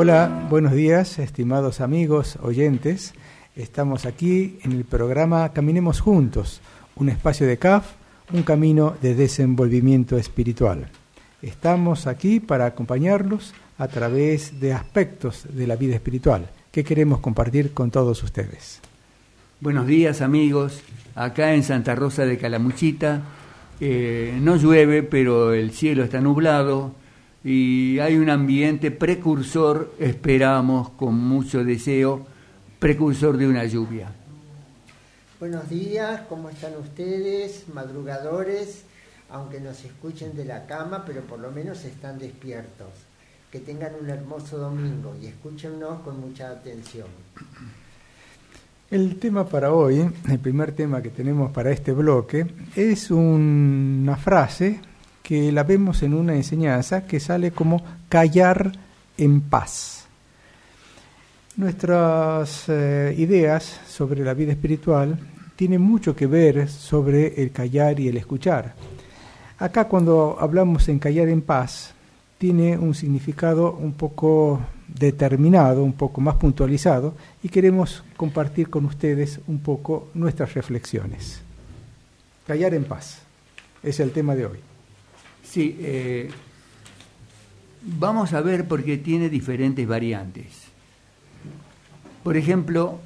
Hola, buenos días, estimados amigos, oyentes. Estamos aquí en el programa Caminemos Juntos, un espacio de CAF, un camino de desenvolvimiento espiritual. Estamos aquí para acompañarlos a través de aspectos de la vida espiritual que queremos compartir con todos ustedes. Buenos días, amigos. Acá en Santa Rosa de Calamuchita no llueve, pero el cielo está nublado y hay un ambiente precursor, esperamos con mucho deseo, precursor de una lluvia. Buenos días, ¿cómo están ustedes? Madrugadores, aunque nos escuchen de la cama, pero por lo menos están despiertos. Que tengan un hermoso domingo y escúchennos con mucha atención. El tema para hoy, el primer tema que tenemos para este bloque, es una frase que la vemos en una enseñanza que sale como callar en paz. Nuestras ideas sobre la vida espiritual tienen mucho que ver sobre el callar y el escuchar. Acá cuando hablamos en callar en paz, tiene un significado un poco determinado, un poco más puntualizado, y queremos compartir con ustedes un poco nuestras reflexiones. Callar en paz es el tema de hoy. Sí, vamos a ver porque tiene diferentes variantes. Por ejemplo,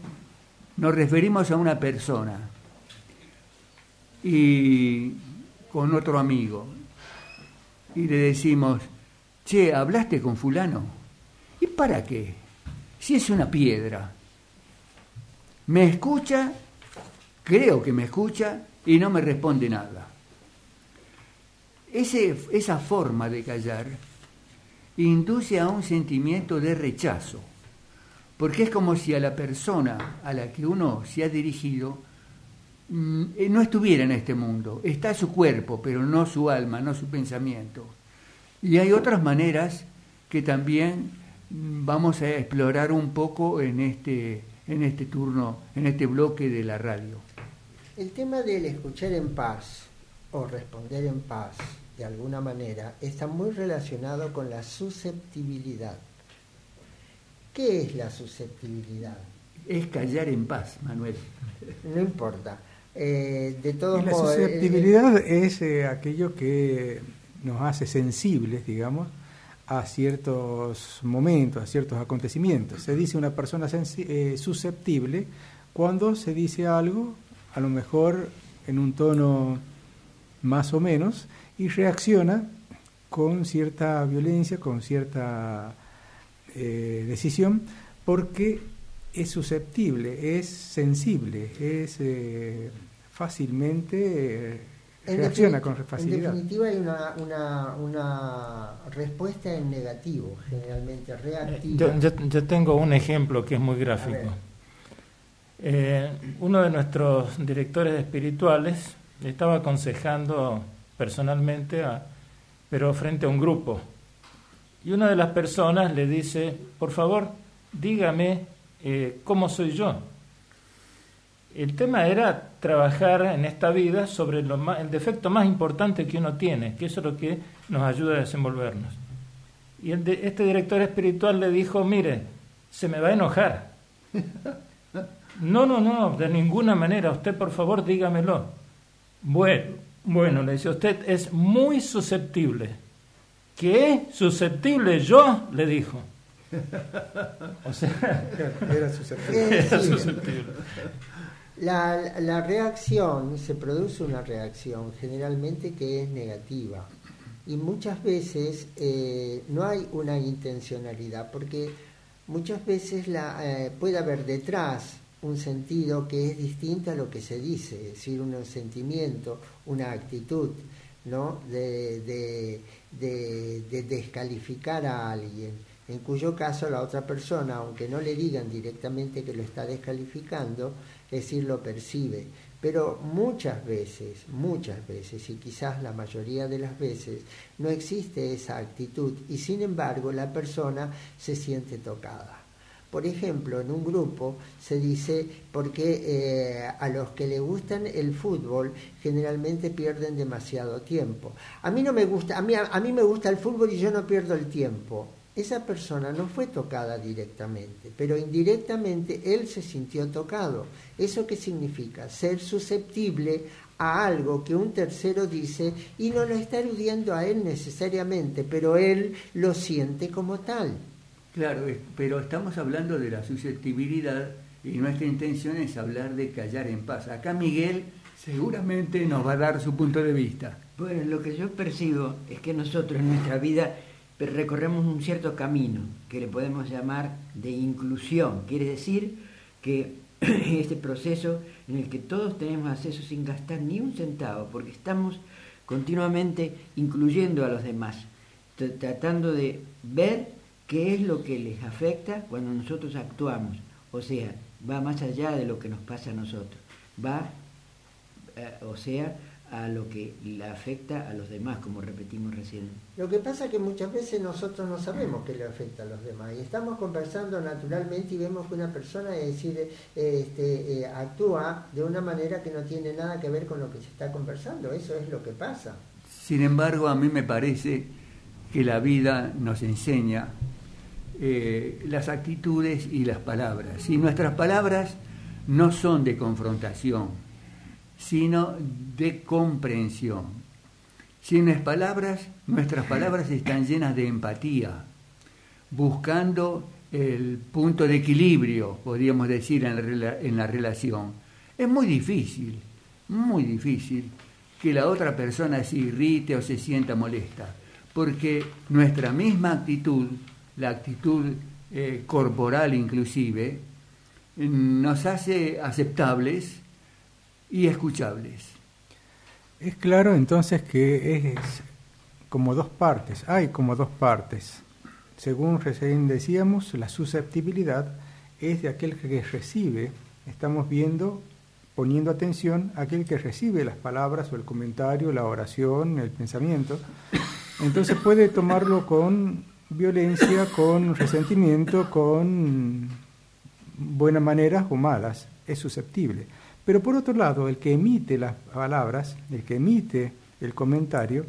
nos referimos a una persona y con otro amigo y le decimos: che, ¿hablaste con fulano? ¿Y para qué? Si es una piedra. Me escucha, creo que me escucha y no me responde nada. Esa forma de callar induce a un sentimiento de rechazo, porque es como si a la persona a la que uno se ha dirigido no estuviera en este mundo. Está su cuerpo, pero no su alma, no su pensamiento. Y hay otras maneras que también vamos a explorar un poco en este turno, en este bloque de la radio. El tema del escuchar en paz o responder en paz, de alguna manera, está muy relacionado con la susceptibilidad. ¿Qué es la susceptibilidad? Es callar en paz, Manuel. No importa. De todos la modos, susceptibilidad es aquello que nos hace sensibles, digamos, a ciertos momentos, a ciertos acontecimientos. Se dice una persona susceptible cuando se dice algo, a lo mejor en un tono más o menos, y reacciona con cierta violencia, con cierta decisión, porque es susceptible, es sensible, es fácilmente reacciona con facilidad. En definitiva hay una respuesta en negativo, generalmente reactiva. Yo tengo un ejemplo que es muy gráfico. Uno de nuestros directores espirituales le estaba aconsejando personalmente, pero frente a un grupo. Y una de las personas le dice: por favor, dígame cómo soy yo. El tema era trabajar en esta vida sobre el defecto más importante que uno tiene, que eso es lo que nos ayuda a desenvolvernos. Y este director espiritual le dijo: mire, se me va a enojar. No, de ninguna manera, usted por favor dígamelo. Bueno, le dice: usted es muy susceptible. ¿Qué? ¿Susceptible yo? Le dijo. O sea, era susceptible. La reacción, se produce una reacción generalmente que es negativa y muchas veces no hay una intencionalidad, porque muchas veces puede haber detrás un sentido que es distinto a lo que se dice, es decir, un sentimiento, una actitud, ¿no? de descalificar a alguien, en cuyo caso la otra persona, aunque no le digan directamente que lo está descalificando, es decir, lo percibe. Pero muchas veces, y quizás la mayoría de las veces, no existe esa actitud y sin embargo la persona se siente tocada. Por ejemplo, en un grupo se dice porque a los que le gustan el fútbol generalmente pierden demasiado tiempo. A mí no me gusta, a mí me gusta el fútbol y yo no pierdo el tiempo. esa persona no fue tocada directamente, pero indirectamente él se sintió tocado. ¿Eso qué significa? Ser susceptible a algo que un tercero dice y no lo está aludiendo a él necesariamente, pero él lo siente como tal. Claro, pero estamos hablando de la susceptibilidad y nuestra intención es hablar de callar en paz. Acá Miguel seguramente nos va a dar su punto de vista. Bueno, lo que yo percibo es que nosotros en nuestra vida recorremos un cierto camino que le podemos llamar de inclusión. Quiere decir que este proceso en el que todos tenemos acceso sin gastar ni un centavo, porque estamos continuamente incluyendo a los demás, tratando de ver qué es lo que les afecta cuando nosotros actuamos. O sea, va más allá de lo que nos pasa a nosotros, va, o sea, a lo que le afecta a los demás, como repetimos recién. Lo que pasa es que muchas veces nosotros no sabemos qué le afecta a los demás y estamos conversando naturalmente y vemos que una persona, es decir, actúa de una manera que no tiene nada que ver con lo que se está conversando. Eso es lo que pasa. Sin embargo, a mí me parece que la vida nos enseña las actitudes y las palabras. Y nuestras palabras no son de confrontación, sino de comprensión. Si nuestras palabras están llenas de empatía, buscando el punto de equilibrio, podríamos decir, en la relación, es muy difícil que la otra persona se irrite o se sienta molesta, porque nuestra misma actitud, la actitud corporal inclusive, nos hace aceptables y escuchables. Es claro entonces que es como dos partes, hay como dos partes. Según recién decíamos, la susceptibilidad es de aquel que recibe, estamos viendo, poniendo atención a aquel que recibe las palabras o el comentario, la oración, el pensamiento. Entonces puede tomarlo con violencia, con resentimiento, con buenas maneras o malas, es susceptible. Pero por otro lado, el que emite las palabras, el que emite el comentario,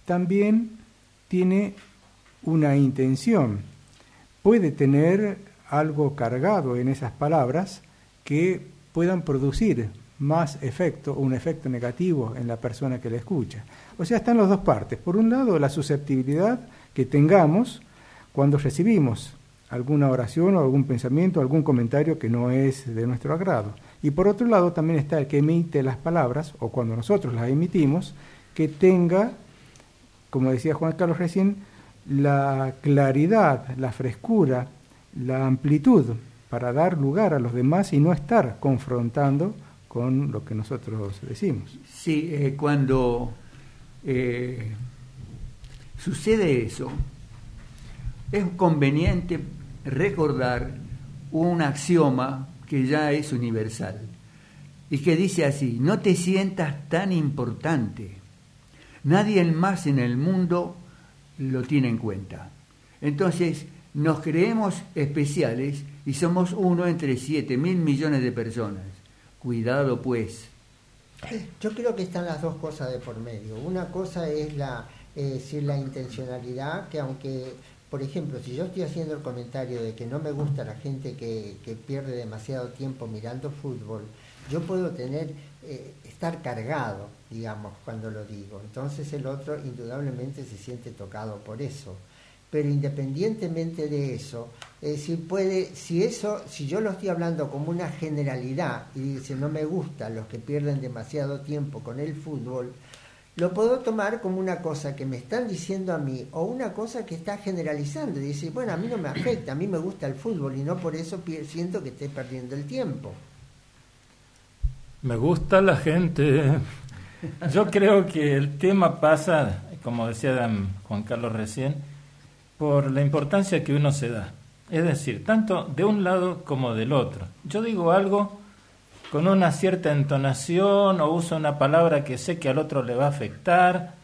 también tiene una intención. Puede tener algo cargado en esas palabras que puedan producir más efecto o un efecto negativo en la persona que la escucha. O sea, están las dos partes. Por un lado, la susceptibilidad que tengamos cuando recibimos alguna oración o algún pensamiento, algún comentario que no es de nuestro agrado. Y por otro lado también está el que emite las palabras, o cuando nosotros las emitimos, que tenga, como decía Juan Carlos recién, la claridad, la frescura, la amplitud para dar lugar a los demás y no estar confrontando con lo que nosotros decimos. Sí, cuando sucede eso, es conveniente recordar un axioma que ya es universal y que dice así: no te sientas tan importante, nadie más en el mundo lo tiene en cuenta. Entonces nos creemos especiales y somos uno entre 7.000 millones de personas. Cuidado pues. Yo creo que están las dos cosas de por medio. Una cosa es la intencionalidad, que aunque, por ejemplo, si yo estoy haciendo el comentario de que no me gusta la gente que pierde demasiado tiempo mirando fútbol, yo puedo estar cargado, digamos, cuando lo digo. Entonces el otro indudablemente se siente tocado por eso. Pero independientemente de eso, es decir, si yo lo estoy hablando como una generalidad y dice no me gustan los que pierden demasiado tiempo con el fútbol, lo puedo tomar como una cosa que me están diciendo a mí o una cosa que está generalizando y dice, bueno, a mí no me afecta, a mí me gusta el fútbol y no por eso siento que esté perdiendo el tiempo. Me gusta la gente. Yo creo que el tema pasa, como decía Juan Carlos recién, por la importancia que uno se da. Es decir, tanto de un lado como del otro. Yo digo algo con una cierta entonación o uso una palabra que sé que al otro le va a afectar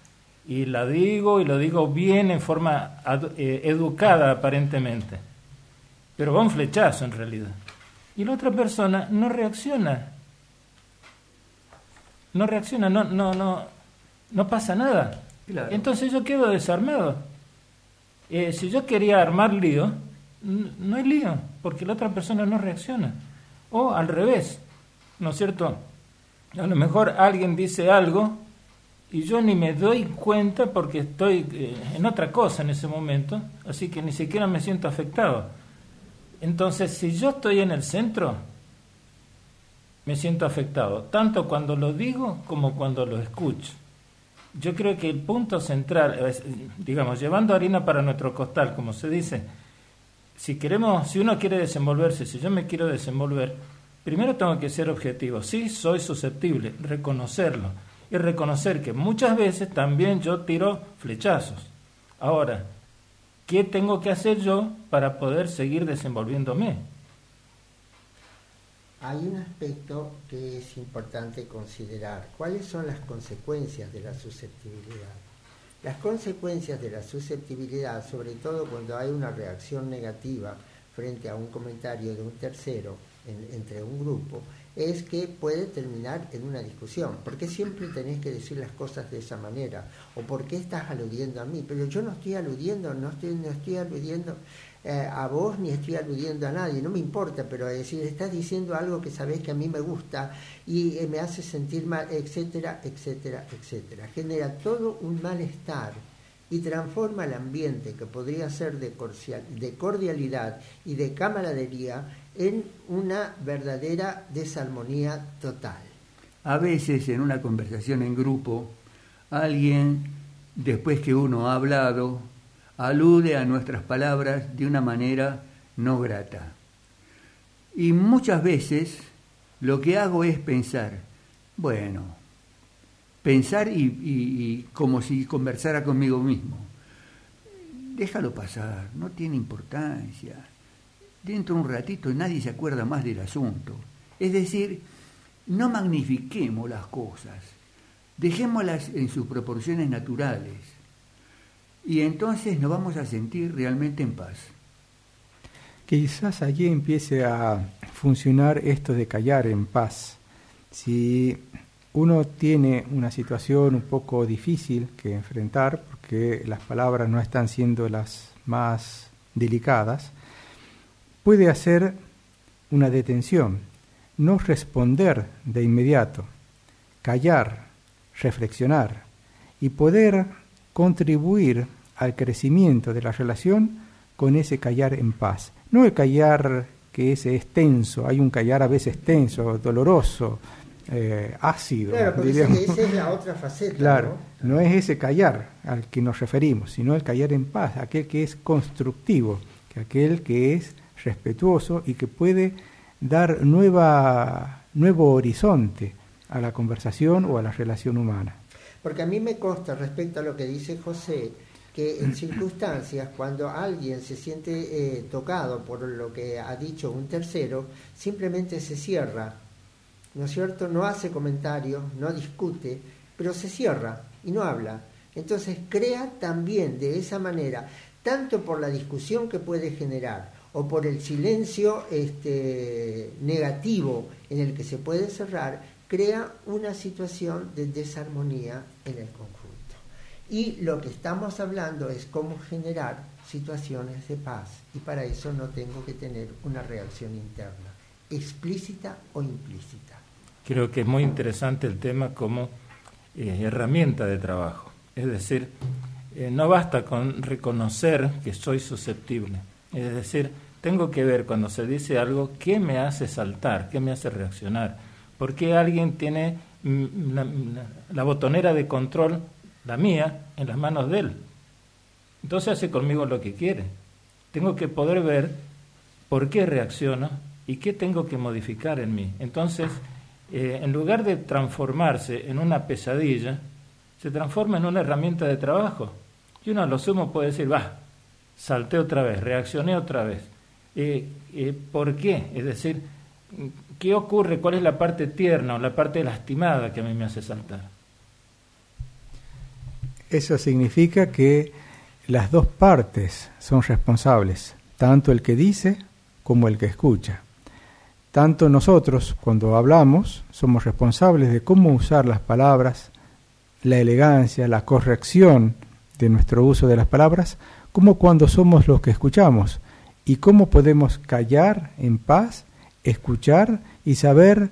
y la digo y lo digo bien en forma educada aparentemente, pero va un flechazo en realidad y la otra persona no reacciona, no pasa nada. Claro. Entonces yo quedo desarmado Si yo quería armar lío, no hay lío, porque la otra persona no reacciona. O al revés, ¿no es cierto? A lo mejor alguien dice algo y yo ni me doy cuenta porque estoy en otra cosa en ese momento, así que ni siquiera me siento afectado. Entonces, si yo estoy en el centro, me siento afectado, tanto cuando lo digo como cuando lo escucho. Yo creo que el punto central, digamos, llevando harina para nuestro costal, como se dice, si uno quiere desenvolverse, si yo me quiero desenvolver, primero tengo que ser objetivo. Sí, soy susceptible, reconocerlo. Y reconocer que muchas veces también yo tiro flechazos. Ahora, ¿qué tengo que hacer yo para poder seguir desenvolviéndome? Hay un aspecto que es importante considerar. ¿Cuáles son las consecuencias de la susceptibilidad? Las consecuencias de la susceptibilidad, sobre todo cuando hay una reacción negativa frente a un comentario de un tercero entre un grupo, es que puede terminar en una discusión. ¿Por qué siempre tenés que decir las cosas de esa manera? ¿O por qué estás aludiendo a mí? Pero yo no estoy aludiendo, no estoy aludiendo a vos ni estoy aludiendo a nadie, no me importa, pero es decir, estás diciendo algo que sabés que a mí me gusta y me hace sentir mal, etcétera, etcétera, etcétera. Genera todo un malestar y transforma el ambiente que podría ser de cordialidad y de camaradería en una verdadera desarmonía total. A veces en una conversación en grupo, alguien, después que uno ha hablado, alude a nuestras palabras de una manera no grata. Y muchas veces lo que hago es pensar y como si conversara conmigo mismo. Déjalo pasar, no tiene importancia. Dentro de un ratito nadie se acuerda más del asunto. Es decir, no magnifiquemos las cosas, dejémoslas en sus proporciones naturales. Y entonces nos vamos a sentir realmente en paz. Quizás allí empiece a funcionar esto de callar en paz. Si uno tiene una situación un poco difícil que enfrentar, porque las palabras no están siendo las más delicadas, puede hacer una detención, no responder de inmediato, callar, reflexionar y poder contribuir al crecimiento de la relación con ese callar en paz. No el callar que ese es tenso, hay un callar a veces tenso, doloroso, ácido. Claro, porque diríamos. esa es la otra faceta. Claro, no es ese callar al que nos referimos, sino el callar en paz, aquel que es constructivo, aquel que es respetuoso y que puede dar nuevo horizonte a la conversación o a la relación humana. Porque a mí me consta, respecto a lo que dice José, que en circunstancias cuando alguien se siente tocado por lo que ha dicho un tercero, simplemente se cierra, ¿no es cierto? No hace comentarios, no discute, pero se cierra y no habla. Entonces crea también de esa manera, tanto por la discusión que puede generar o por el silencio negativo en el que se puede cerrar, crea una situación de desarmonía en el conjunto. Y lo que estamos hablando es cómo generar situaciones de paz, y para eso no tengo que tener una reacción interna, explícita o implícita. Creo que es muy interesante el tema como herramienta de trabajo. Es decir, no basta con reconocer que soy susceptible. Es decir, tengo que ver cuando se dice algo qué me hace saltar, qué me hace reaccionar. ¿Por qué alguien tiene la botonera de control, la mía, en las manos de él? Entonces hace conmigo lo que quiere. Tengo que poder ver por qué reacciono y qué tengo que modificar en mí. Entonces, en lugar de transformarse en una pesadilla, se transforma en una herramienta de trabajo. Y uno a lo sumo puede decir, salté otra vez, reaccioné otra vez. ¿Por qué? Es decir, ¿qué ocurre? ¿Cuál es la parte tierna o la parte lastimada que a mí me hace saltar? Eso significa que las dos partes son responsables, tanto el que dice como el que escucha. Tanto nosotros, cuando hablamos, somos responsables de cómo usar las palabras, la elegancia, la corrección de nuestro uso de las palabras, como cuando somos los que escuchamos, y cómo podemos callar en paz, escuchar y saber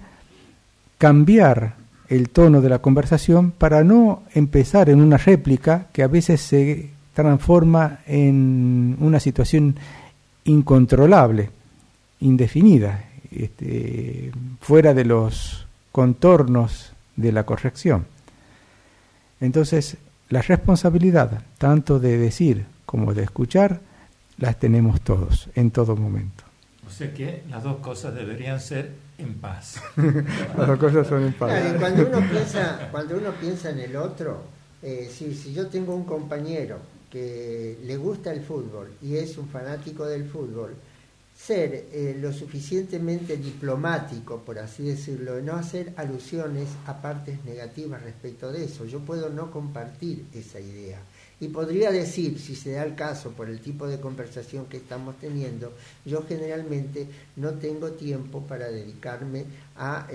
cambiar el tono de la conversación para no empezar en una réplica que a veces se transforma en una situación incontrolable, indefinida, fuera de los contornos de la corrección. Entonces, la responsabilidad, tanto de decir como de escuchar, las tenemos todos, en todo momento. O sea que las dos cosas deberían ser en paz. Las dos cosas son en paz. Claro, y cuando uno piensa en el otro, si yo tengo un compañero que le gusta el fútbol y es un fanático del fútbol, ser lo suficientemente diplomático, por así decirlo, y no hacer alusiones a partes negativas respecto de eso. Yo puedo no compartir esa idea. Y podría decir, si se da el caso por el tipo de conversación que estamos teniendo, yo generalmente no tengo tiempo para dedicarme a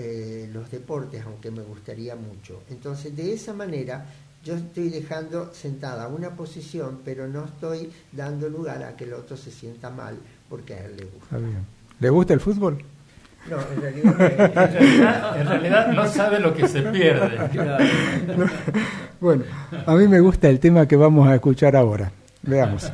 los deportes, aunque me gustaría mucho. Entonces, de esa manera, yo estoy dejando sentada una posición, pero no estoy dando lugar a que el otro se sienta mal, porque a él le gusta. Está bien. ¿Le gusta el fútbol? No, en realidad, En realidad no sabe lo que se pierde. No. Bueno, a mí me gusta el tema que vamos a escuchar ahora. Veamos.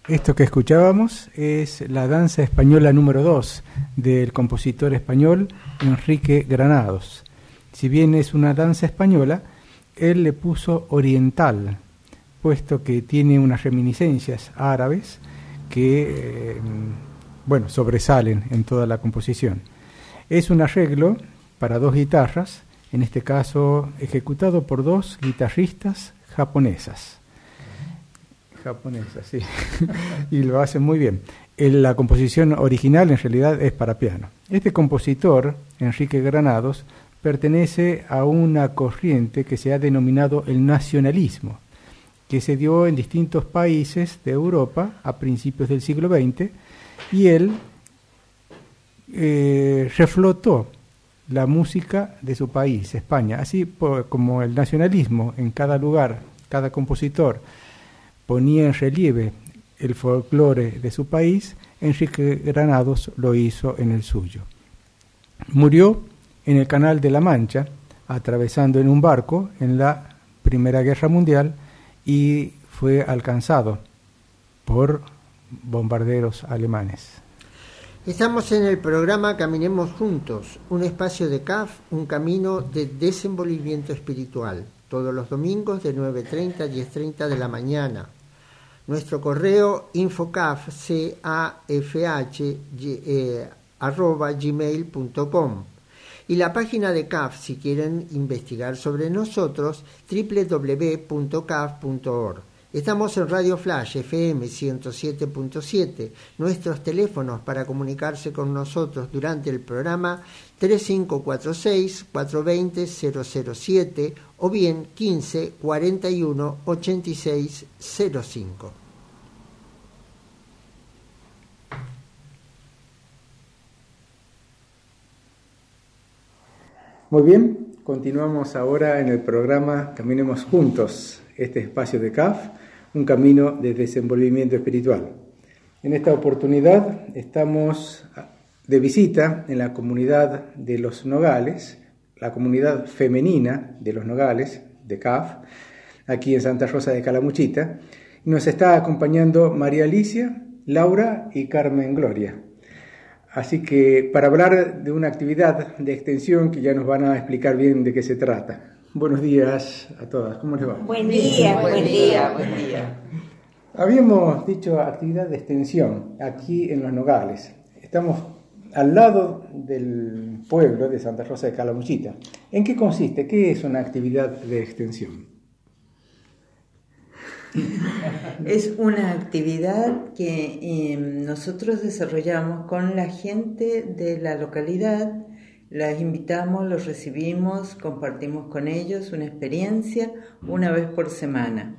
Esto que escuchábamos es la danza española número 2 del compositor español Enrique Granados. Si bien es una danza española, él le puso oriental, puesto que tiene unas reminiscencias árabes que sobresalen en toda la composición. Es un arreglo para 2 guitarras, en este caso ejecutado por 2 guitarristas japonesas, sí, y lo hacen muy bien. La composición original en realidad es para piano. Este compositor, Enrique Granados, pertenece a una corriente que se ha denominado el nacionalismo, que se dio en distintos países de Europa a principios del siglo XX, y él reflotó la música de su país, España, así como el nacionalismo en cada lugar, cada compositor ponía en relieve el folclore de su país, Enrique Granados lo hizo en el suyo. Murió en el Canal de la Mancha, atravesando en un barco en la Primera Guerra Mundial, y fue alcanzado por bombarderos alemanes. Estamos en el programa Caminemos Juntos, un espacio de CAF, un camino de desenvolvimiento espiritual, todos los domingos de 9:30 a 10:30 de la mañana. Nuestro correo infocaf@gmail.com y la página de CAF si quieren investigar sobre nosotros, www.caf.org. Estamos en Radio Flash FM 107.7. Nuestros teléfonos para comunicarse con nosotros durante el programa 3546-420-007 o bien 15 41 86 05. Muy bien, continuamos ahora en el programa Caminemos Juntos, este espacio de CAF, un camino de desenvolvimiento espiritual. En esta oportunidad estamos de visita en la comunidad de Los Nogales, la comunidad femenina de Los Nogales, de CAF, aquí en Santa Rosa de Calamuchita. Nos está acompañando María Alicia, Laura y Carmen Gloria. Así que para hablar de una actividad de extensión que ya nos van a explicar bien de qué se trata. Buenos días a todas, ¿cómo les va? Buen día. Habíamos dicho actividad de extensión aquí en Los Nogales. Estamos al lado del pueblo de Santa Rosa de Calamuchita. ¿En qué consiste? ¿Qué es una actividad de extensión? Es una actividad que nosotros desarrollamos con la gente de la localidad. Las invitamos, los recibimos, compartimos con ellos una experiencia una vez por semana.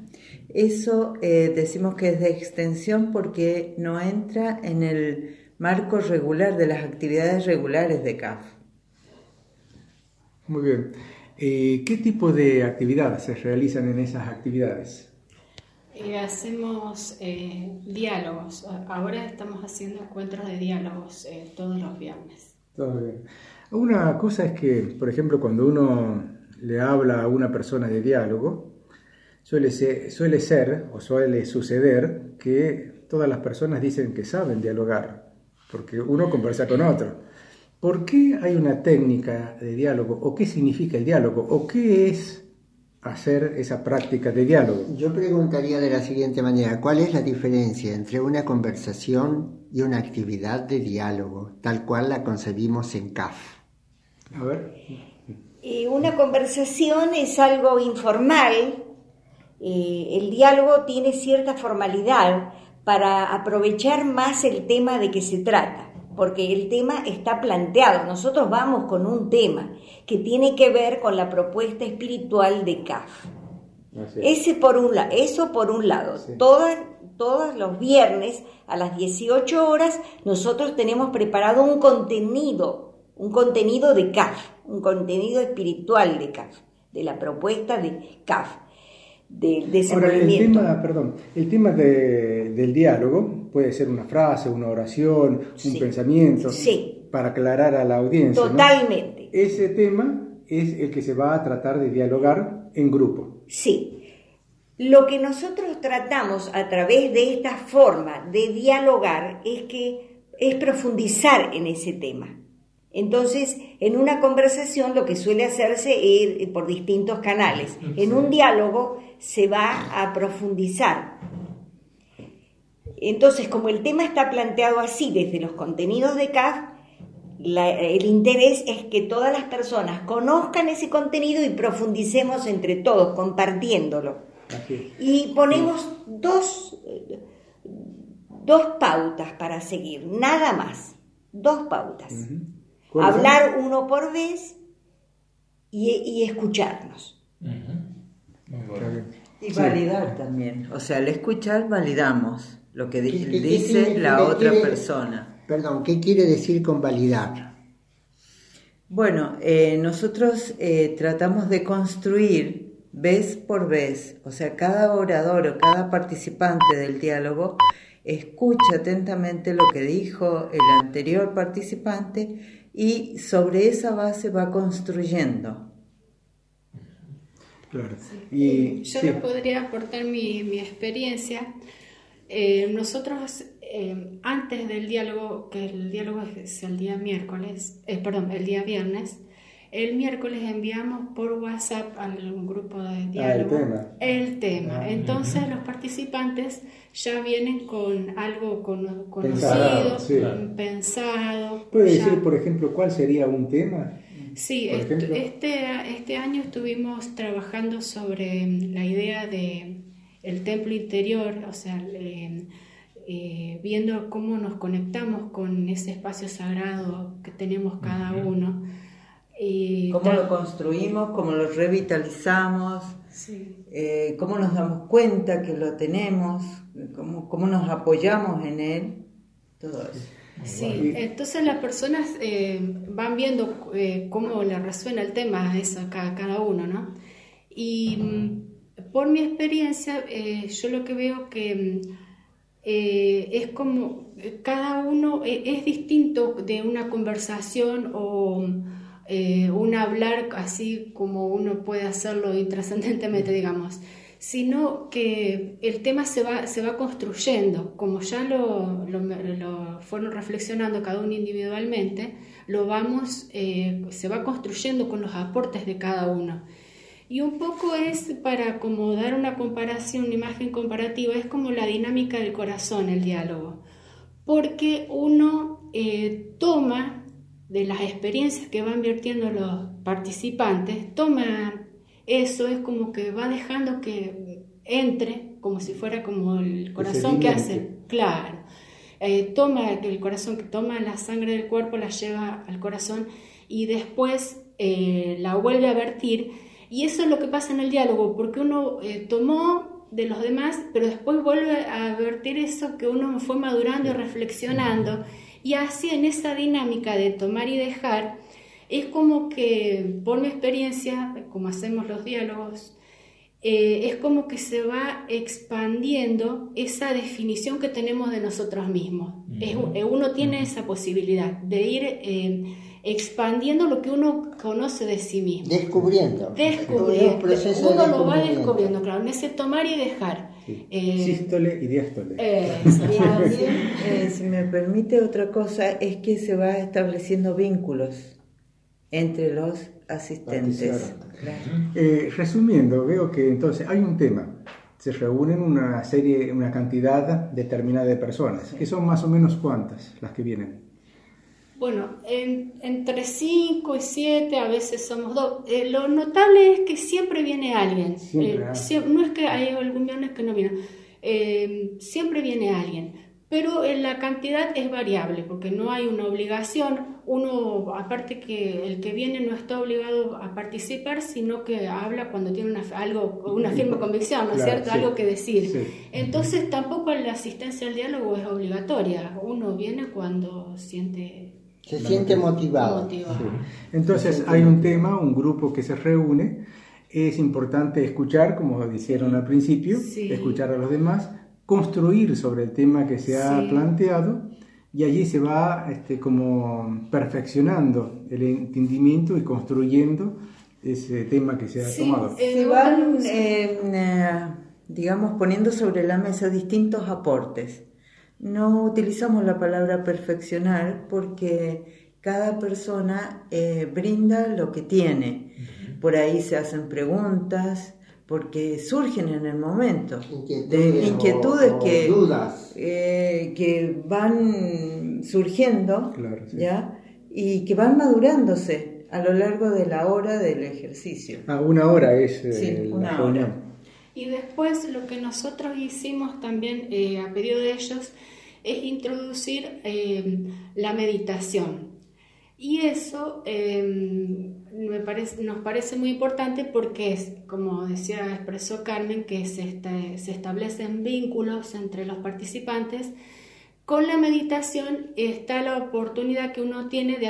Eso decimos que es de extensión porque no entra en el marco regular de las actividades regulares de CAF. Muy bien. ¿Qué tipo de actividades se realizan en esas actividades? Hacemos diálogos. Ahora estamos haciendo encuentros de diálogos todos los viernes. Todo bien. Una cosa es que, por ejemplo, cuando uno le habla a una persona de diálogo, suele suceder que todas las personas dicen que saben dialogar, porque uno conversa con otro. ¿Por qué hay una técnica de diálogo? ¿O qué significa el diálogo? ¿O qué es hacer esa práctica de diálogo? Yo preguntaría de la siguiente manera: ¿cuál es la diferencia entre una conversación y una actividad de diálogo, tal cual la concebimos en CAF? A ver. Una conversación es algo informal. El diálogo tiene cierta formalidad para aprovechar más el tema de que se trata, porque el tema está planteado. Nosotros vamos con un tema que tiene que ver con la propuesta espiritual de CAF. Eso por un lado. Sí. Todos los viernes a las 18 horas nosotros tenemos preparado un contenido de CAF, un contenido espiritual de CAF, de la propuesta de CAF, del desenvolvimiento. Ahora, el tema del diálogo puede ser una frase, una oración, un pensamiento, para aclarar a la audiencia. Totalmente. ¿No? Ese tema es el que se va a tratar de dialogar en grupo. Sí. Lo que nosotros tratamos a través de esta forma de dialogar es profundizar en ese tema. Entonces, en una conversación lo que suele hacerse es por distintos canales. En un diálogo se va a profundizar. Entonces, como el tema está planteado así desde los contenidos de CAF, el interés es que todas las personas conozcan ese contenido y profundicemos entre todos, compartiéndolo. Y ponemos dos pautas para seguir, nada más, 2 pautas. Hablar uno por vez y escucharnos. Y validar también, o sea, al escuchar validamos lo que dice la otra persona. Perdón, ¿qué quiere decir con validar? Bueno, nosotros tratamos de construir vez por vez, o sea, cada orador o cada participante del diálogo escucha atentamente lo que dijo el anterior participante y sobre esa base va construyendo. Claro. Sí. Yo les podría aportar mi experiencia. Nosotros, antes del diálogo, que el diálogo es el día miércoles, el día viernes, el miércoles enviamos por WhatsApp al grupo de diálogo el tema. Entonces los participantes ya vienen con algo conocido, pensado. ¿Puede decir, por ejemplo, cuál sería un tema? Sí, este año estuvimos trabajando sobre la idea de el templo interior, o sea, viendo cómo nos conectamos con ese espacio sagrado que tenemos cada uno. Cómo lo construimos, cómo lo revitalizamos, cómo nos damos cuenta que lo tenemos, cómo nos apoyamos en él, todo eso. Sí, entonces las personas van viendo cómo le resuena el tema a eso a cada uno, ¿no? Y por mi experiencia, yo lo que veo que es como cada uno es distinto de una conversación o un hablar así como uno puede hacerlo intrascendentemente, digamos, sino que el tema se va construyendo, como ya lo fueron reflexionando cada uno individualmente, se va construyendo con los aportes de cada uno. Y un poco es para como dar una comparación, una imagen comparativa, es como la dinámica del corazón, el diálogo, porque uno toma de las experiencias que van vertiendo los participantes, toma eso, es como que va dejando que entre, como si fuera como el corazón que hace, claro, toma el corazón, que toma la sangre del cuerpo, la lleva al corazón y después la vuelve a vertir, y eso es lo que pasa en el diálogo, porque uno tomó de los demás, pero después vuelve a vertir eso que uno fue madurando y reflexionando. Y así en esa dinámica de tomar y dejar, es como que, por mi experiencia, como hacemos los diálogos, es como que se va expandiendo esa definición que tenemos de nosotros mismos. Uno tiene esa posibilidad de ir expandiendo lo que uno conoce de sí mismo. Descubriendo. Uno lo va descubriendo, claro, en ese tomar y dejar. Sístole y diástole. Y también, si me permite otra cosa, es que se va estableciendo vínculos entre los asistentes. Claro. Resumiendo, veo que entonces hay un tema, se reúnen una cantidad determinada de personas, que son más o menos ¿cuántas las que vienen? Bueno, entre 5 y 7, a veces somos 2. Lo notable es que siempre viene alguien. No es que hay algún viernes que no viene. Siempre viene alguien. Pero la cantidad es variable, porque no hay una obligación. Uno, aparte que el que viene no está obligado a participar, sino que habla cuando tiene una firme convicción, ¿no es cierto? Algo que decir. Sí. Entonces tampoco la asistencia al diálogo es obligatoria. Uno viene cuando se siente motivado. Sí. Entonces hay un tema, un grupo que se reúne, es importante escuchar, como dijeron al principio, escuchar a los demás, construir sobre el tema que se ha planteado, y allí se va como perfeccionando el entendimiento y construyendo ese tema que se ha tomado. Se van digamos, poniendo sobre la mesa distintos aportes. No utilizamos la palabra perfeccionar porque cada persona brinda lo que tiene. Por ahí se hacen preguntas, porque surgen en el momento inquietudes que, dudas que van surgiendo, claro, sí. ¿ya? Y que van madurándose a lo largo de la hora del ejercicio. Una hora es Sí, la una reunión. hora. Y después lo que nosotros hicimos también a pedido de ellos es introducir la meditación. Y eso nos parece muy importante porque, como expresó Carmen, que se establecen vínculos entre los participantes. Con la meditación está la oportunidad que uno tiene de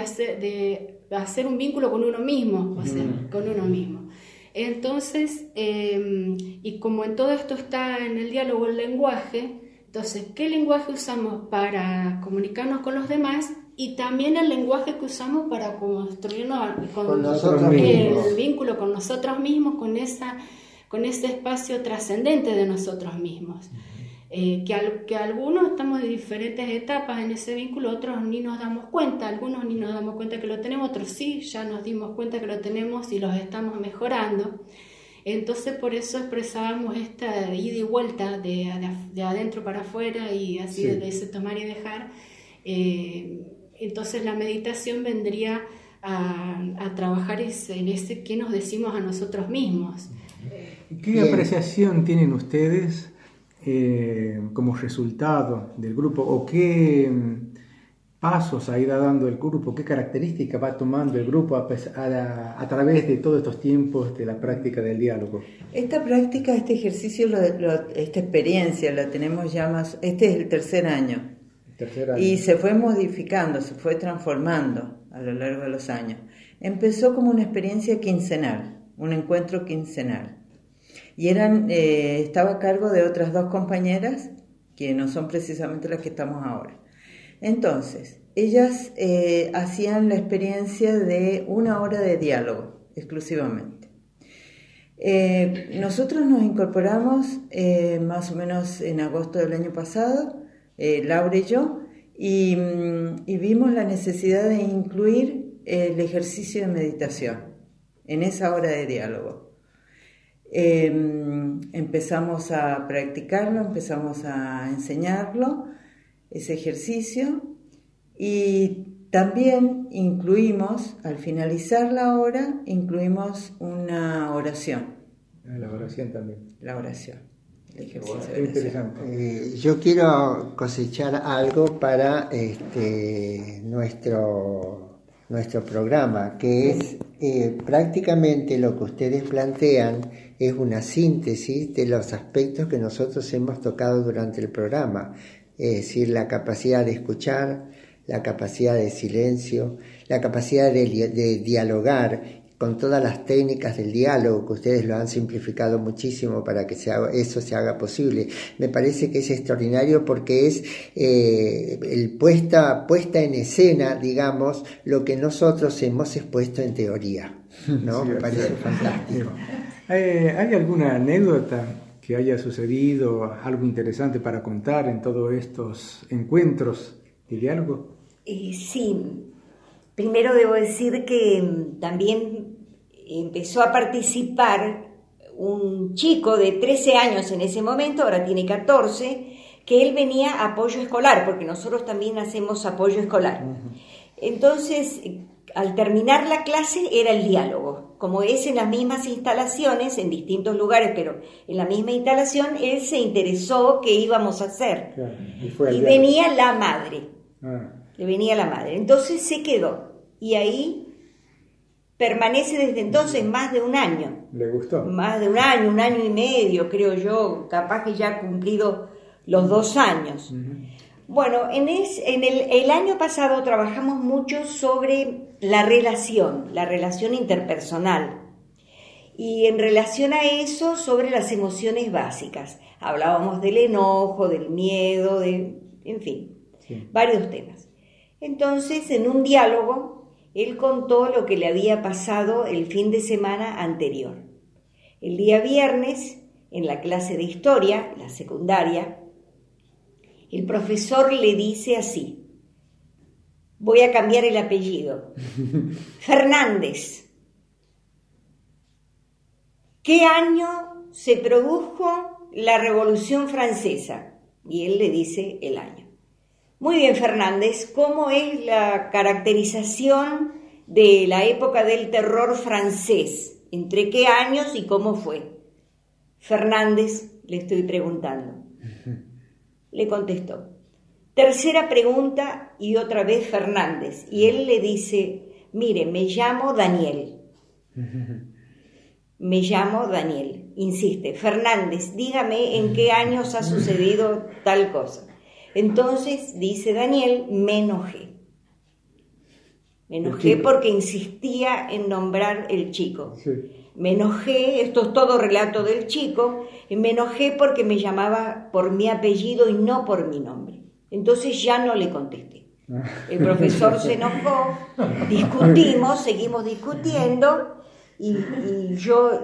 hacer un vínculo con uno mismo, o sea, con uno mismo. Entonces, y como en todo esto está en el diálogo el lenguaje, entonces, ¿qué lenguaje usamos para comunicarnos con los demás? Y también el lenguaje que usamos para construirnos con nosotros mismos. El vínculo con nosotros mismos, con ese espacio trascendente de nosotros mismos. Que algunos estamos en diferentes etapas en ese vínculo, otros ni nos damos cuenta, algunos ni nos damos cuenta que lo tenemos, otros sí, ya nos dimos cuenta que lo tenemos y los estamos mejorando. Entonces por eso expresábamos esta ida y vuelta de adentro para afuera y así Sí. de ese tomar y dejar. Entonces la meditación vendría a trabajar en ese que nos decimos a nosotros mismos. ¿Qué Bien. apreciación tienen ustedes como resultado del grupo o qué pasos ha ido dando el grupo, qué características va tomando el grupo a través de todos estos tiempos de la práctica del diálogo? Esta práctica, este ejercicio, esta experiencia la tenemos ya más, este es el tercer año. Y se fue modificando, se fue transformando a lo largo de los años. Empezó como una experiencia quincenal, un encuentro quincenal. Y estaba a cargo de otras 2 compañeras, que no son precisamente las que estamos ahora. Entonces, ellas hacían la experiencia de 1 hora de diálogo, exclusivamente. Nosotros nos incorporamos más o menos en agosto del año pasado, Laura y yo, y vimos la necesidad de incluir el ejercicio de meditación en esa hora de diálogo. Empezamos a practicarlo, empezamos a enseñarlo, ese ejercicio, y también incluimos, al finalizar la hora, incluimos una oración. La oración también. La oración. El ejercicio de Es oración. interesante. Yo quiero cosechar algo para nuestro programa, que es prácticamente lo que ustedes plantean es una síntesis de los aspectos que nosotros hemos tocado durante el programa, es decir, la capacidad de escuchar, la capacidad de silencio, la capacidad de dialogar con todas las técnicas del diálogo, que ustedes lo han simplificado muchísimo para que eso se haga posible. Me parece que es extraordinario porque es puesta en escena, digamos, lo que nosotros hemos expuesto en teoría, ¿no? Sí, Me parece sí. fantástico. ¿Hay alguna anécdota que haya sucedido, algo interesante para contar en todos estos encuentros de diálogo? Sí. Primero debo decir que también empezó a participar un chico de 13 años en ese momento, ahora tiene 14, que él venía a apoyo escolar, porque nosotros también hacemos apoyo escolar. Entonces, al terminar la clase era el diálogo. Como es en las mismas instalaciones, en distintos lugares, pero en la misma instalación, él se interesó qué íbamos a hacer. Claro, Y venía la madre. Ah, Le venía la madre. Entonces se quedó. Y ahí permanece desde entonces más de un año. ¿le gustó? Más de un año y medio, creo yo. Capaz que ya ha cumplido los 2 años. Bueno, en el año pasado trabajamos mucho sobre la relación interpersonal. Y en relación a eso, sobre las emociones básicas. Hablábamos del enojo, del miedo, en fin, Sí. varios temas. Entonces, en un diálogo, él contó lo que le había pasado el fin de semana anterior. El día viernes en la clase de historia, la secundaria, el profesor le dice así: voy a cambiar el apellido. Fernández. ¿Qué año se produjo la Revolución Francesa? Y él le dice el año. Muy bien, Fernández, ¿cómo es la caracterización de la época del terror francés? ¿Entre qué años y cómo fue? Fernández, le estoy preguntando. Le contestó. Tercera pregunta y otra vez Fernández. Y él le dice: mire, me llamo Daniel. Me llamo Daniel. Insiste: Fernández, dígame en qué años ha sucedido tal cosa. Entonces, dice Daniel, me enojé. Me enojé porque insistía en nombrar el chico. Sí. Me enojé, esto es todo relato del chico, y me enojé porque me llamaba por mi apellido y no por mi nombre. Entonces ya no le contesté. El profesor se enojó, discutimos, seguimos discutiendo, y yo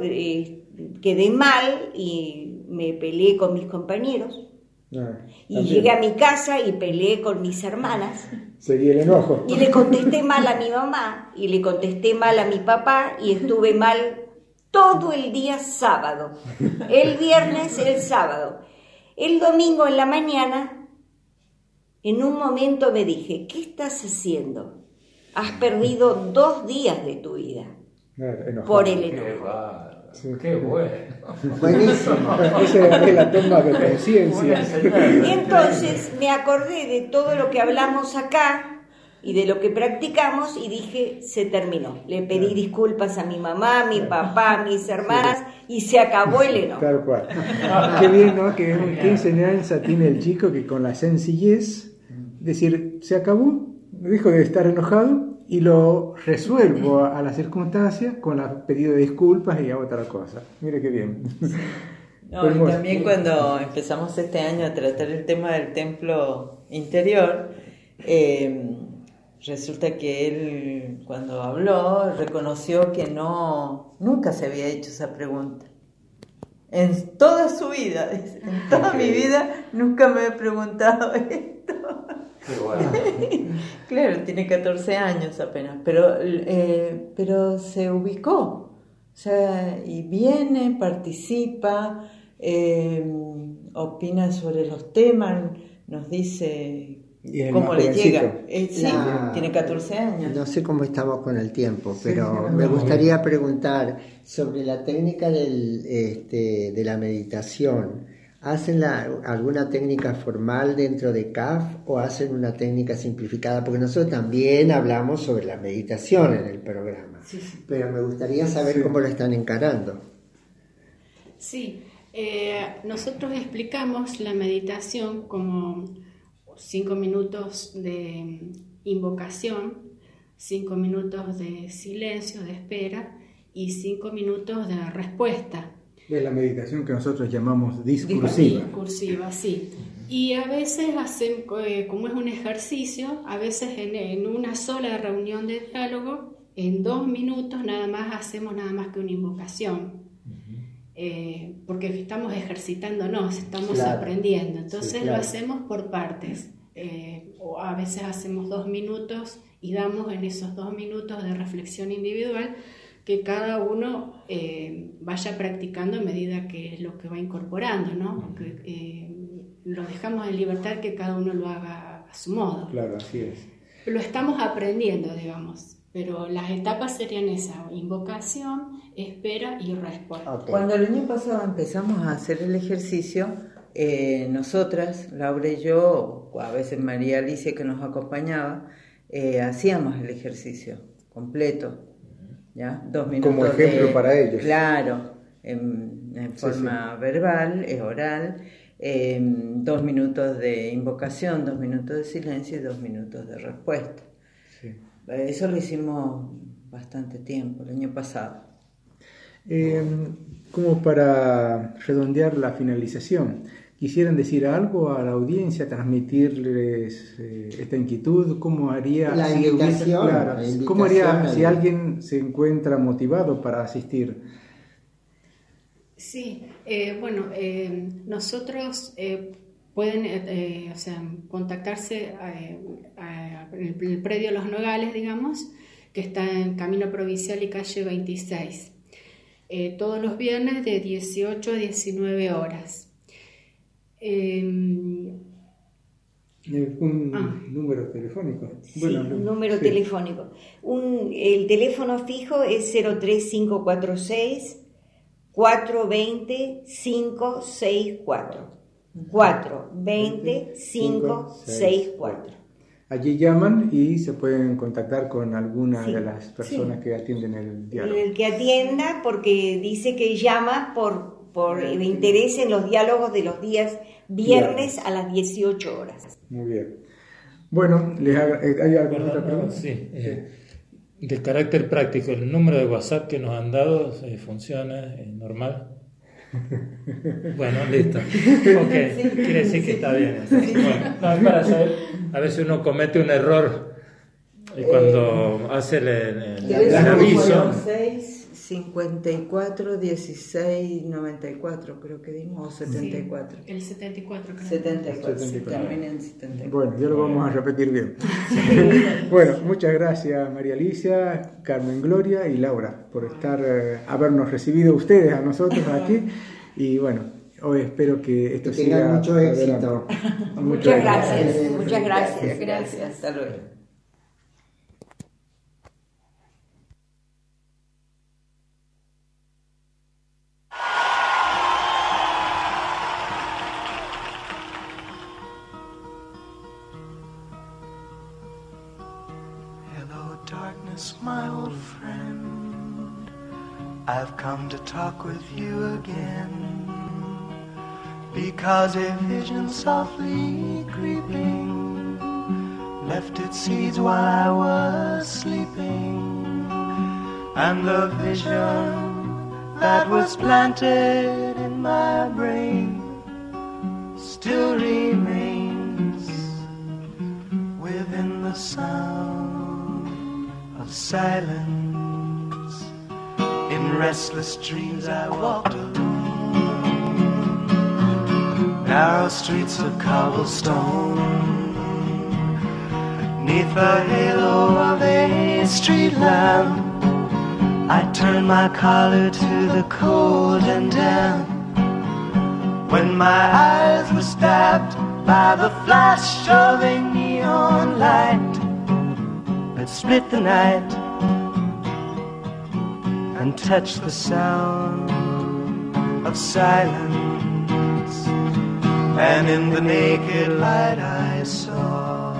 quedé mal y me peleé con mis compañeros. Y llegué a mi casa y peleé con mis hermanas. Seguí el enojo. Y le contesté mal a mi mamá, y le contesté mal a mi papá, y estuve mal todo el día sábado. El viernes, el sábado. El domingo en la mañana, en un momento me dije: ¿qué estás haciendo? Has perdido 2 días de tu vida por el enojo. Sí. Qué bueno. Buenísimo. Esa es la toma de conciencia. Y entonces me acordé de todo lo que hablamos acá y de lo que practicamos y dije: se terminó. Le pedí disculpas a mi mamá, a mi papá, a mis hermanas, y se acabó el enojo. Tal cual. Qué bien, ¿no? Qué enseñanza tiene el chico, que con la sencillez, decir, se acabó, dejo de estar enojado y lo resuelvo a la circunstancia con el pedido de disculpas y a otra cosa. Mire qué bien. No, y también cuando empezamos este año a tratar el tema del templo interior, resulta que él, cuando habló, reconoció que nunca se había hecho esa pregunta. En toda su vida, en toda mi vida, nunca me he preguntado esto. Qué bueno. Claro, tiene 14 años apenas, pero se ubicó, o sea, y viene, participa, opina sobre los temas, nos dice cómo le llega. Sí, tiene 14 años. No sé cómo estamos con el tiempo, pero me gustaría preguntar sobre la técnica de la meditación. ¿Hacen alguna técnica formal dentro de CAF o hacen una técnica simplificada? Porque nosotros también hablamos sobre la meditación en el programa, pero me gustaría saber cómo lo están encarando. Sí, nosotros explicamos la meditación como 5 minutos de invocación, 5 minutos de silencio, de espera y 5 minutos de respuesta. Es la meditación que nosotros llamamos discursiva. Discursiva, sí. Y a veces hacen, como es un ejercicio, a veces en una sola reunión de diálogo, en 2 minutos nada más hacemos nada más que una invocación. Porque estamos ejercitándonos, estamos aprendiendo. Entonces lo hacemos por partes. O a veces hacemos 2 minutos y damos en esos 2 minutos de reflexión individual, que cada uno vaya practicando a medida que es lo que va incorporando, ¿no? Lo dejamos en libertad, que cada uno lo haga a su modo. Claro, así es. Lo estamos aprendiendo, digamos, pero las etapas serían esa: invocación, espera y respuesta. Okay. Cuando el año pasado empezamos a hacer el ejercicio, nosotras, Laura y yo, o a veces María Alicia que nos acompañaba, hacíamos el ejercicio completo. ¿Ya? 2 minutos como ejemplo para ellos. Claro, en forma verbal, oral, 2 minutos de invocación, 2 minutos de silencio y 2 minutos de respuesta. Sí. Eso lo hicimos bastante tiempo, el año pasado. Como para redondear la finalización, ¿quisieran decir algo a la audiencia, transmitirles esta inquietud? ¿Cómo haría la invitación? ¿Cómo haría si alguien se encuentra motivado para asistir? Sí, bueno, nosotros pueden contactarse en el predio Los Nogales, digamos, que está en Camino Provincial y calle 26, todos los viernes de 18 a 19 horas. Un número telefónico. Sí, Bueno, un número sí. telefónico. El teléfono fijo es 03546 420 564. 420 564. Allí llaman y se pueden contactar con alguna Sí, de las personas que atienden el diálogo. El que atienda, porque dice que llama por el interés en los diálogos de los días viernes a las 18 horas. Muy bien. Bueno, ¿hay alguna otra pregunta? Sí, de carácter práctico, el número de WhatsApp que nos han dado funciona, es normal. Bueno, listo. Ok, quiere decir que está bien. Bueno, no, es para saber, a veces uno comete un error cuando hace el aviso. 54 16 94 creo que dimos, o 74. Sí, el 74 creo. 74, 74. termina en 74. Bueno, ya lo vamos a repetir bien. Bueno, muchas gracias María Alicia, Carmen Gloria y Laura por habernos recibido ustedes a nosotros aquí. Y bueno, hoy espero que esto Que tengan siga mucho adelante. éxito. Muchas gracias. Muchas gracias. Gracias, hasta luego. Hello, darkness, my old friend. I've come to talk with you again, because a vision softly creeping left its seeds while I was sleeping, and the vision that was planted in my brain still remains within the sound of silence. In restless dreams I walked alone, narrow streets of cobblestone, neath the halo of a street lamp. I turned my collar to the cold and damp, when my eyes were stabbed by the flash of a neon light that split the night and touched the sound of silence. And in the naked light I saw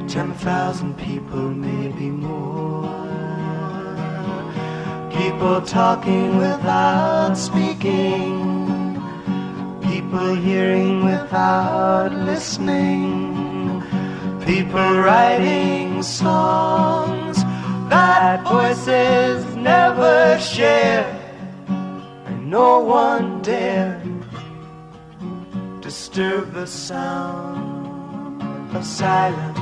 10,000 people, maybe more, people talking without speaking, people hearing without listening, people writing songs that voices never share, and no one dared disturb the sound of silence.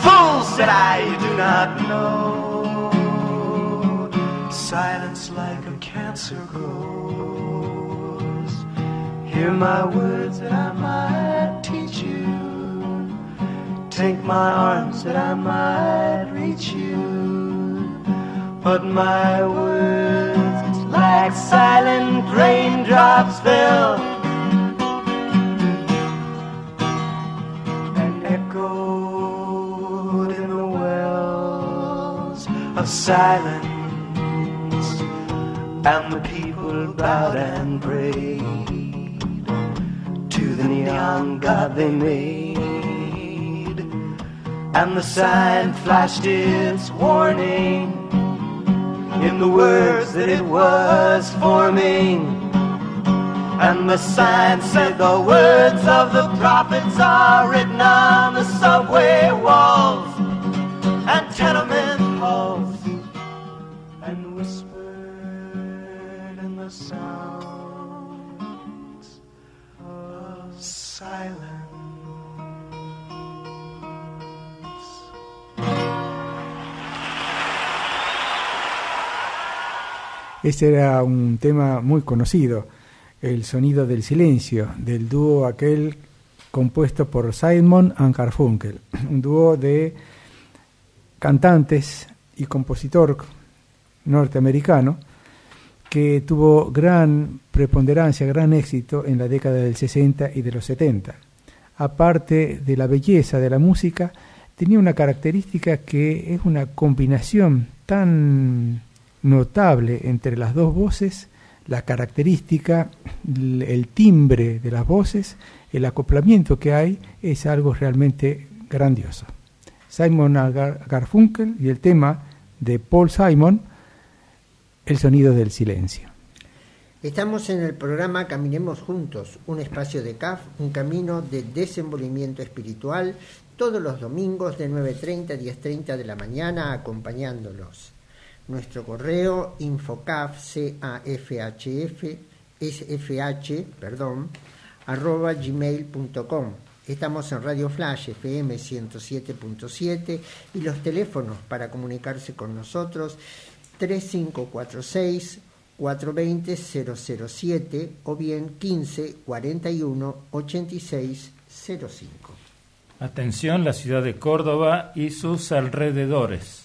Fool, said I, you do not know, silence like a cancer grows. Hear my words that I might teach you, take my arms that I might reach you, but my words like silent raindrops fell and echoed in the wells of silence, and the people bowed and prayed to the neon god they made, and the sign flashed its warning in the words that it was forming, and the sign said the words of the prophets are written on the subway walls and tenement halls, and whispered in the sounds of silence. Ese era un tema muy conocido, El sonido del silencio, del dúo aquel compuesto por Simon and Garfunkel, un dúo de cantantes y compositor norteamericano que tuvo gran preponderancia, gran éxito en la década del 60 y de los 70. Aparte de la belleza de la música, tenía una característica que es una combinación tan notable entre las dos voces, la característica, el timbre de las voces, el acoplamiento que hay, es algo realmente grandioso. Simon Garfunkel y el tema de Paul Simon, El sonido del silencio. Estamos en el programa Caminemos Juntos, un espacio de CAF, un camino de desenvolvimiento espiritual, todos los domingos de 9:30 a 10:30 de la mañana, acompañándolos. Nuestro correo infocaf@gmail.com. Estamos en Radio Flash FM 107.7 y los teléfonos para comunicarse con nosotros 3546 420 007 o bien 15 41 86 05. Atención, la ciudad de Córdoba y sus alrededores.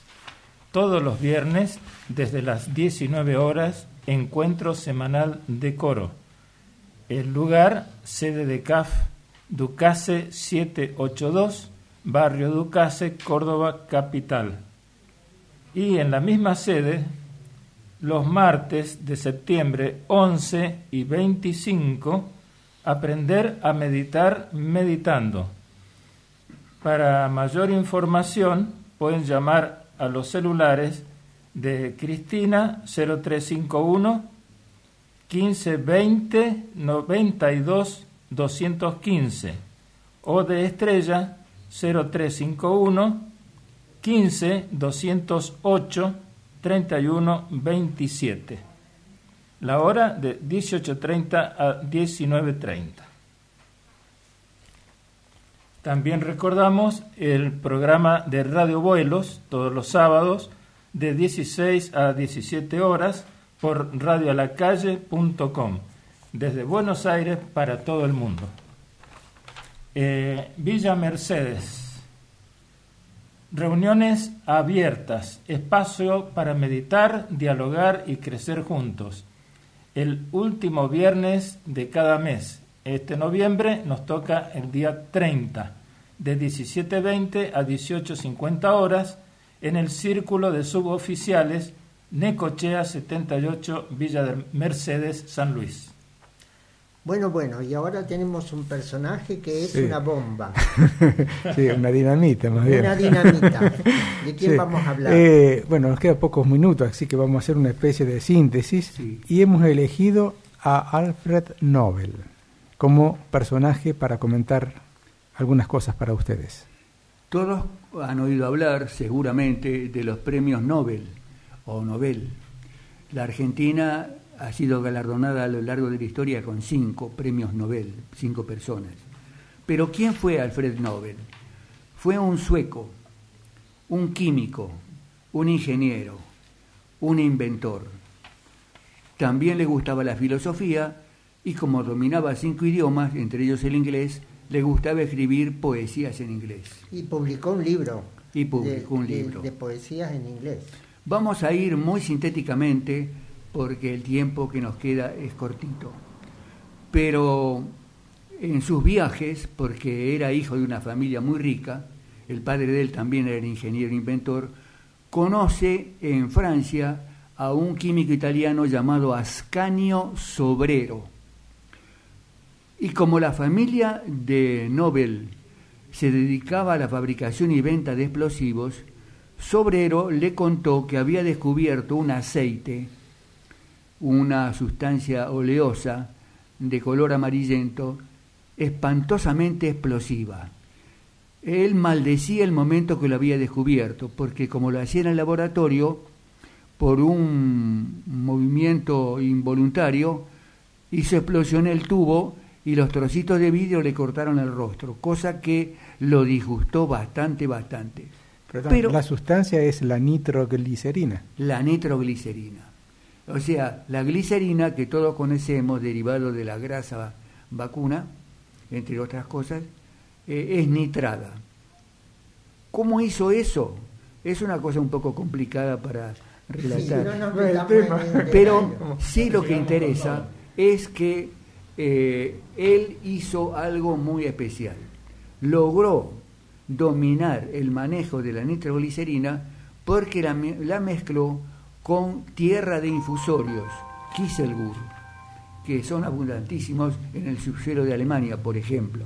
Todos los viernes, desde las 19 horas, encuentro semanal de coro. El lugar, sede de CAF, Ducase 782, barrio Ducase, Córdoba, capital. Y en la misma sede, los martes de septiembre 11 y 25, aprender a meditar meditando. Para mayor información, pueden llamar a los celulares de Cristina 0351 1520 92 215 o de Estrella 0351 15 208 31 27. La hora de 18:30 a 19:30. También recordamos el programa de Radio Vuelos todos los sábados de 16 a 17 horas por radioalacalle.com desde Buenos Aires para todo el mundo. Villa Mercedes. Reuniones abiertas, espacio para meditar, dialogar y crecer juntos. El último viernes de cada mes. Este noviembre nos toca el día 30, de 17:20 a 18:50 horas, en el Círculo de Suboficiales, Necochea 78, Villa de Mercedes, San Luis. Bueno, y ahora tenemos un personaje que es una bomba. Sí, una dinamita más bien. Una dinamita. ¿De quién vamos a hablar? Bueno, nos quedan pocos minutos, así que vamos a hacer una especie de síntesis. Sí. Y hemos elegido a Alfred Nobel como personaje para comentar algunas cosas para ustedes. Todos han oído hablar seguramente de los premios Nobel o Nobel. La Argentina ha sido galardonada a lo largo de la historia con 5 premios Nobel, 5 personas. Pero ¿quién fue Alfred Nobel? Fue un sueco, un químico, un ingeniero, un inventor. También le gustaba la filosofía y como dominaba 5 idiomas, entre ellos el inglés, le gustaba escribir poesías en inglés. Y publicó un libro. De poesías en inglés. Vamos a ir muy sintéticamente porque el tiempo que nos queda es cortito. Pero en sus viajes, porque era hijo de una familia muy rica, el padre de él también era ingeniero e inventor, conoce en Francia a un químico italiano llamado Ascanio Sobrero. Y como la familia de Nobel se dedicaba a la fabricación y venta de explosivos, Sobrero le contó que había descubierto un aceite, una sustancia oleosa de color amarillento, espantosamente explosiva. Él maldecía el momento que lo había descubierto, porque como lo hacía en el laboratorio, por un movimiento involuntario, hizo explosión el tubo y los trocitos de vidrio le cortaron el rostro, cosa que lo disgustó bastante. Pero la sustancia es la nitroglicerina. La nitroglicerina. O sea, la glicerina que todos conocemos, derivado de la grasa vacuna, entre otras cosas, es nitrada. ¿Cómo hizo eso? Es una cosa un poco complicada para relatar. Pero sí lo que interesa es que él hizo algo muy especial. Logró dominar el manejo de la nitroglicerina porque la mezcló con tierra de infusorios, Kieselguhr, que son abundantísimos en el subsuelo de Alemania, por ejemplo.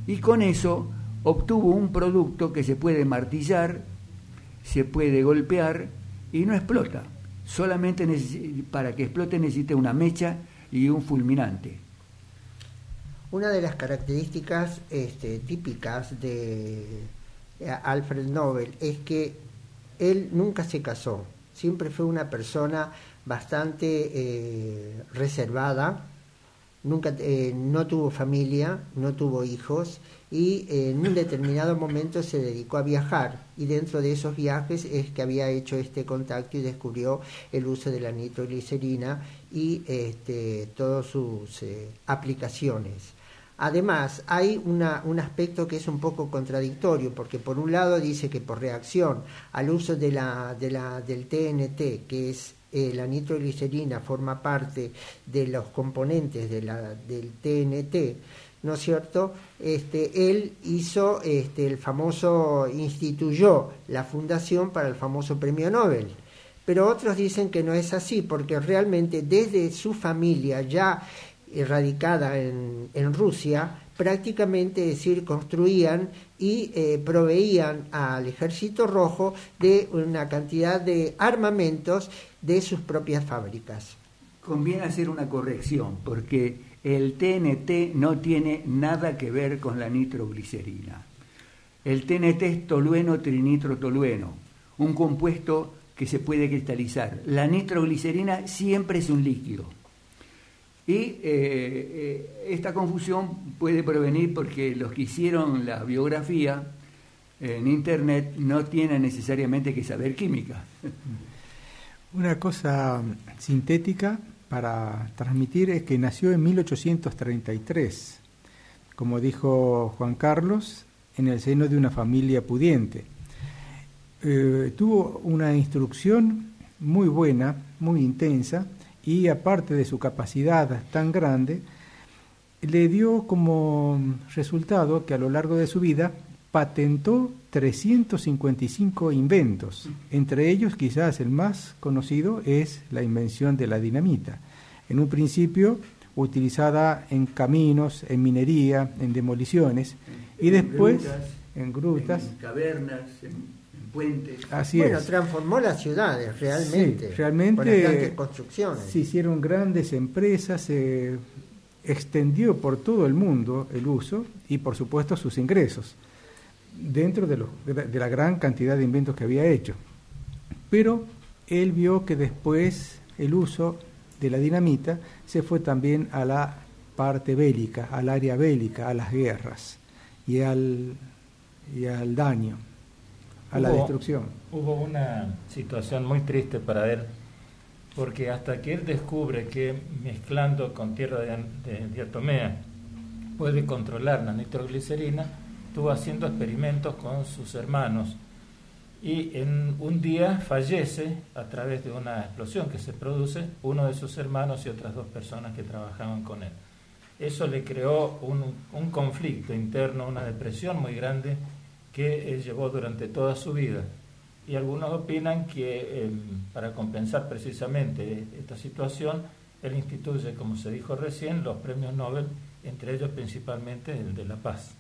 Y con eso obtuvo un producto que se puede martillar, se puede golpear y no explota. Solamente para que explote necesita una mecha y un fulminante. Una de las características típicas de Alfred Nobel es que él nunca se casó, siempre fue una persona bastante reservada, nunca no tuvo familia, no tuvo hijos y en un determinado momento se dedicó a viajar y dentro de esos viajes es que había hecho este contacto y descubrió el uso de la nitroglicerina y todas sus aplicaciones. Además, hay un aspecto que es un poco contradictorio, porque por un lado dice que por reacción al uso del TNT, que es la nitroglicerina, forma parte de los componentes del TNT, ¿no es cierto? Él hizo el famoso, instituyó la fundación para el famoso premio Nobel. Pero otros dicen que no es así, porque realmente desde su familia ya radicada en Rusia, prácticamente, es decir, construían y proveían al Ejército Rojo de una cantidad de armamentos de sus propias fábricas. Conviene hacer una corrección, porque el TNT no tiene nada que ver con la nitroglicerina. El TNT es tolueno trinitrotolueno, un compuesto que se puede cristalizar. La nitroglicerina siempre es un líquido. Y esta confusión puede provenir porque los que hicieron la biografía en Internet no tienen necesariamente que saber química. Una cosa sintética para transmitir es que nació en 1833, como dijo Juan Carlos, en el seno de una familia pudiente. Tuvo una instrucción muy buena, muy intensa, y aparte de su capacidad tan grande, le dio como resultado que a lo largo de su vida patentó 355 inventos. Entre ellos, quizás el más conocido es la invención de la dinamita. En un principio utilizada en caminos, en minería, en demoliciones, y después en grutas, en cavernas, en puentes. Así bueno, es. Transformó las ciudades realmente. Sí, realmente con las grandes construcciones. Se hicieron grandes empresas, se extendió por todo el mundo el uso y por supuesto sus ingresos, dentro de la gran cantidad de inventos que había hecho. Pero él vio que después el uso de la dinamita se fue también a la parte bélica, al área bélica, a las guerras y al daño, a la destrucción. Hubo una situación muy triste para él, porque hasta que él descubre que mezclando con tierra de diatomea puede controlar la nitroglicerina, estuvo haciendo experimentos con sus hermanos y en un día fallece a través de una explosión que se produce uno de sus hermanos y otras dos personas que trabajaban con él. Eso le creó un conflicto interno, una depresión muy grande que él llevó durante toda su vida. Y algunos opinan que para compensar precisamente esta situación, él instituye, como se dijo recién, los premios Nobel, entre ellos principalmente el de la paz.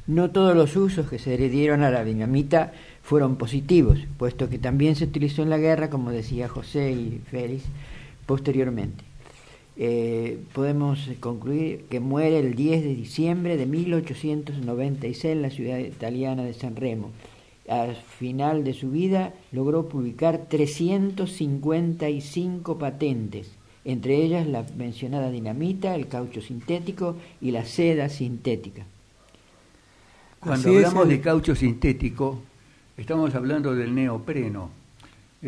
No todos los usos que se le dieron a la dinamita fueron positivos, puesto que también se utilizó en la guerra, como decía José y Félix, posteriormente. Podemos concluir que muere el 10 de diciembre de 1896 en la ciudad italiana de San Remo. Al final de su vida logró publicar 355 patentes, entre ellas la mencionada dinamita, el caucho sintético y la seda sintética. Cuando hablamos de caucho sintético, estamos hablando del neopreno.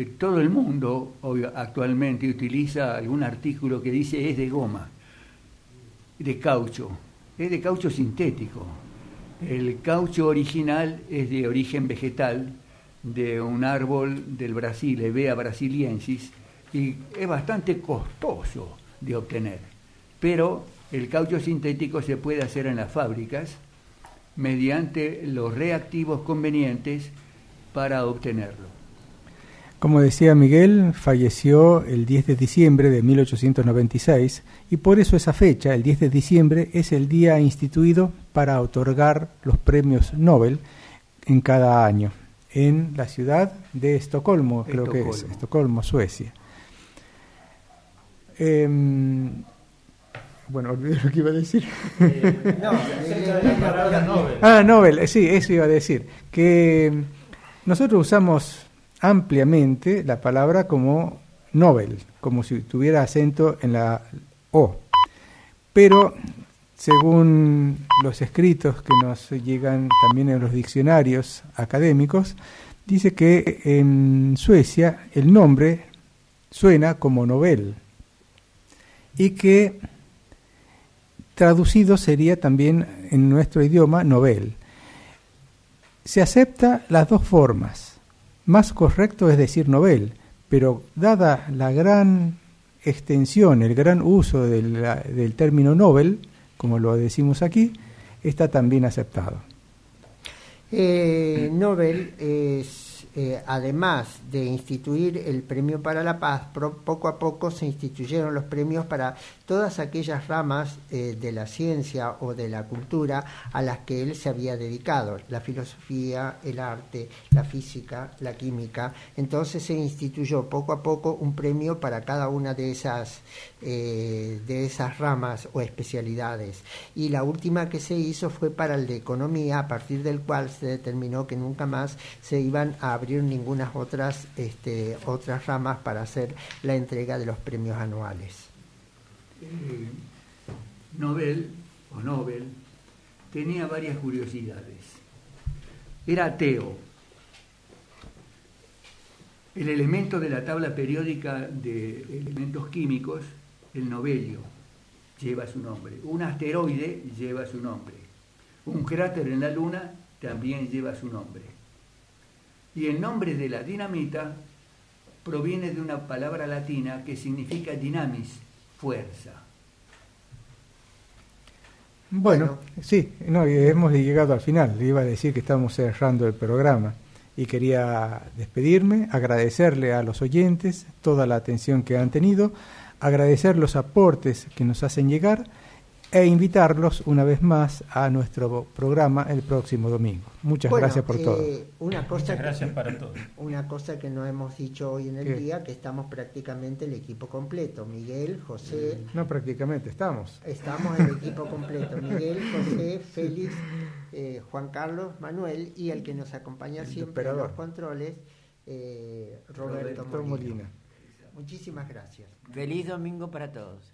todo el mundo actualmente utiliza algún artículo que dice es de goma, de caucho. Es de caucho sintético. El caucho original es de origen vegetal, de un árbol del Brasil, Hevea brasiliensis, y es bastante costoso de obtener. Pero el caucho sintético se puede hacer en las fábricas mediante los reactivos convenientes para obtenerlo. Como decía Miguel, falleció el 10 de diciembre de 1896 y por eso esa fecha, el 10 de diciembre, es el día instituido para otorgar los premios Nobel en cada año en la ciudad de Estocolmo, creo que es, Estocolmo, Suecia. Bueno, olvidé lo que iba a decir. Nobel, sí, eso iba a decir. Que nosotros usamos ampliamente la palabra como Nobel, como si tuviera acento en la O. Pero, según los escritos que nos llegan también en los diccionarios académicos, dice que en Suecia el nombre suena como Nobel y que traducido sería también en nuestro idioma Nobel. Se acepta las dos formas. Más correcto es decir Nobel, pero dada la gran extensión, el gran uso del término Nobel, como lo decimos aquí, está también aceptado. Nobel es, además de instituir el Premio para la Paz, poco a poco se instituyeron los premios para todas aquellas ramas de la ciencia o de la cultura a las que él se había dedicado, la filosofía, el arte, la física, la química. Entonces se instituyó poco a poco un premio para cada una de esas ramas o especialidades. Y la última que se hizo fue para el de economía, a partir del cual se determinó que nunca más se iban a abrir ninguna otras ramas para hacer la entrega de los premios anuales. Nobel tenía varias curiosidades. Era ateo. El elemento de la tabla periódica de elementos químicos, el nobelio, lleva su nombre. Un asteroide lleva su nombre. Un cráter en la Luna también lleva su nombre. Y el nombre de la dinamita proviene de una palabra latina que significa dinamis, fuerza. Bueno, sí, hemos llegado al final. Le iba a decir que estamos cerrando el programa y quería despedirme, agradecerle a los oyentes toda la atención que han tenido, agradecer los aportes que nos hacen llegar e invitarlos una vez más a nuestro programa el próximo domingo. Muchas gracias por todo. Muchas gracias para todos. Una cosa que no hemos dicho hoy en el día, que estamos prácticamente el equipo completo. Miguel, José... No, prácticamente estamos. Estamos el equipo completo. Miguel, José, Félix, Juan Carlos, Manuel y el que nos acompaña siempre en los controles, Roberto Molina. Muchísimas gracias. Feliz domingo para todos.